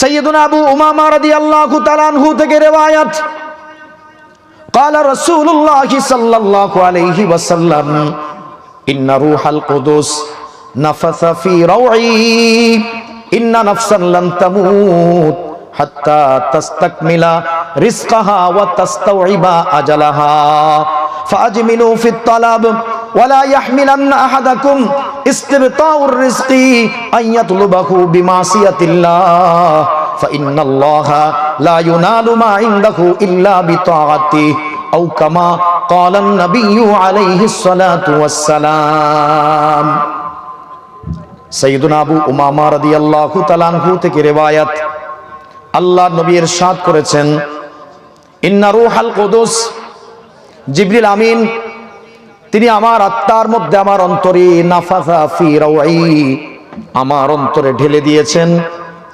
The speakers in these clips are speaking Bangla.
সাইয়্যিদুনা আবু উমামা রাদিয়াল্লাহু তাআলা আনহু থেকে রিওয়ায়াত, قال رسول الله صلى الله عليه وسلم إن روح القدس نفث في روعي إن نفسا لن تموت حتى تستكمل رزقها وتستوعب أجلها فأجملوا في الطلب ولا يحملن أحدكم استبطاء الرزق أن يطلبه بمعصية الله فإن الله لا ينال ما عنده إلا بطاعته أو كما قال النبي عليه الصلاة والسلام। সাইয়্যিদুনা আবু উমামা রাদিয়াল্লাহু তাআলা আনহু থেকে রিওয়ায়াত, আল্লাহর নবী ইরশাদ করেছেন, ইন্না রূহাল কুদুস, জিবরিল আমিন তিনি আমার আত্মার মধ্যে, আমার অন্তরে, নাফাসা ফি রাউই, আমার অন্তরে ঢেলে দিয়েছেন।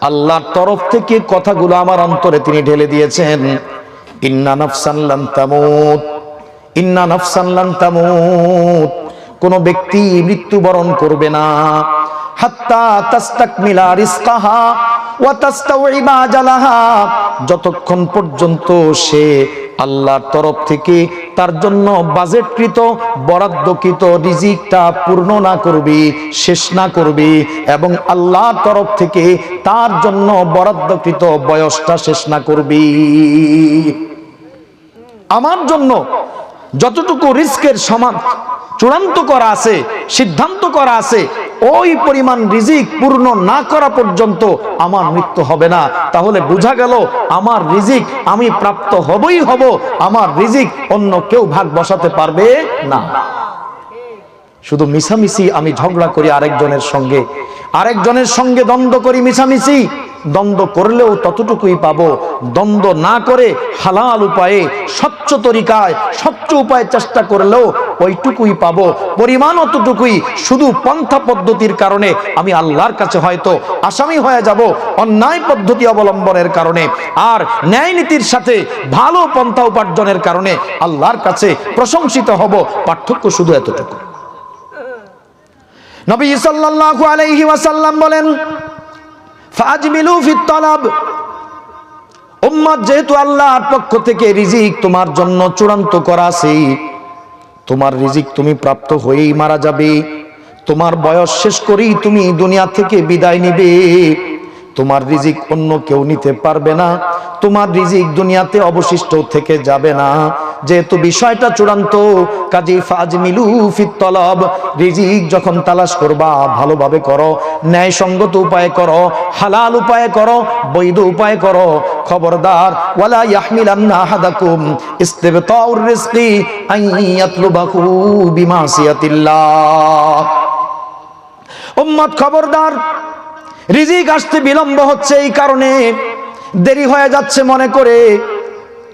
আল্লাহর তরফ থেকে কথাগুলো আমার অন্তরে তিনি ঢেলে দিয়েছেন। ইন্না নাফসান লান তামুত, ইন্না নাফসান লান তামুত, কোন ব্যক্তি মৃত্যুবরণ করবে না, হাত্তা তাস্তাকমিলা রিজকাহা ওয়া তাস্তাউইবা আজালাহা, যতক্ষণ পর্যন্ত সে আল্লাহর তরফ থেকে তার জন্য বাজেটকৃত, বরাদ্দকৃত রিজিকটা পূর্ণ না করবি, শেষ না করবি, এবং আল্লাহর তরফ থেকে তার জন্য বরাদ্দকৃত বয়সটা শেষ না করবি। আমার জন্য যতটুকু রিস্কের সমান চূড়ান্ত করা আছে, সিদ্ধান্ত করা আছে, ওই পরিমাণ রিজিক পূর্ণ না করা পর্যন্ত আমার মৃত্যু হবে না। তাহলে বোঝা গেল আমার রিজিক আমি প্রাপ্ত হবই হব, আমার রিজিক অন্য কেউ ভাগ বসাতে পারবে না। শুধু মিছামিছি আমি ঝগড়া করি আরেকজনের সঙ্গে দ্বন্দ্ব করি, মিছামিছি দ্বন্দ্ব করলেও ততটুকুই পাবো, দ্বন্দ্ব না করে হালাল উপায়ে, স্বচ্ছ তরিকায়, স্বচ্ছ উপায়ে চেষ্টা করলেও ওইটুকুই পাবো, পরিমাণ অতটুকুই। শুধু পন্থা পদ্ধতির কারণে আমি আল্লাহর কাছে হয়তো আসামি হয়ে যাব অন্যায় পদ্ধতি অবলম্বনের কারণে, আর ন্যায় নীতির সাথে ভালো পন্থা উপার্জনের কারণে আল্লাহর কাছে প্রশংসিত হব। পার্থক্য শুধু এতটুকু। নবী সাল্লাল্লাহু আলাইহি ওয়াসাল্লাম বলেন, ফাজমিলু ফিত তালাব, উম্মত যেহেতু আল্লাহর পক্ষ থেকে রিজিক তোমার জন্য চূড়ান্ত করা আছে, তোমার রিজিক তুমি প্রাপ্ত হয়েই মারা যাবে, তোমার বয়স শেষ করেই তুমি দুনিয়া থেকে বিদায় নিবে, তোমার রিজিক অন্য কেউ নিতে পারবে না, তোমার রিজিক দুনিয়াতে অবশিষ্ট থেকে যাবে না। যেহেতু বিষয়টা চূড়ান্ত, কাজী ফাজমিলু ফিত তালাব, রিজিক যখন তালাশ করবা ভালোভাবে করো, ন্যায়সঙ্গত উপায়ে করো, হালাল উপায়ে করো, বৈধ উপায়ে করো। খবরদার, ওয়ালা ইয়াহমিলান্না আহাদাকুম ইস্তিবতাউর রিজকি আন ইয়াতলুবাহু বিমাসিয়াতিল্লাহ। উম্মত খবরদার, রিজিক আসতে বিলম্ব হচ্ছে এই কারণে, দেরি হয়ে যাচ্ছে মনে করে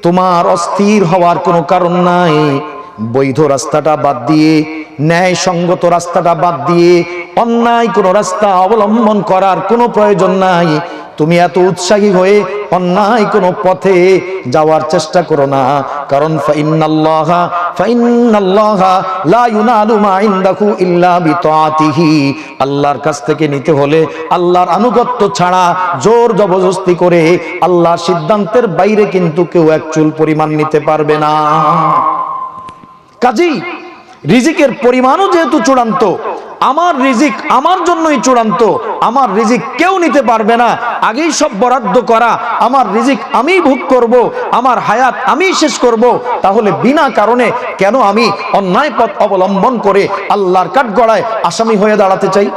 তোমার অস্থির হওয়ার কোনো কারণ নাই। বৈধ রাস্তাটা বাদ দিয়ে, ন্যায় সঙ্গত রাস্তাটা বাদ দিয়ে অন্যায় কোনো রাস্তা অবলম্বন করার কোনো প্রয়োজন নাই। তুমি এত উৎসাহী হয়ে অন্যায় কোনো পথে যাওয়ার চেষ্টা করো না, কারণ ফাইন্নাল্লাহা লা ইউনালু মা ইনদাহু ইল্লা বিতাআতিহি, আল্লাহর কাছ থেকে নিতে হলে আল্লাহর আনুগত্য ছাড়া জোর জবরদস্তি করে আল্লাহর সিদ্ধান্তের বাইরে কিন্তু কেউ এক চুল পরিমাণ নিতে পারবে না। কাজেই রিজিকের পরিমাণও যেহেতু চূড়ান্ত, আমার রিজিক আমার জন্যই চূড়ান্ত, আমার রিজিক কেউ নিতে পারবে না, আগেই সব বরাদ্দ করা, আমার রিজিক আমি ভোগ করব, আমার হায়াত আমি শেষ করব। তাহলে বিনা কারণে কেন আমি অন্যায় পথ অবলম্বন করে আল্লাহর কাঠগড়ায় আসামি হয়ে দাঁড়াতে চাই?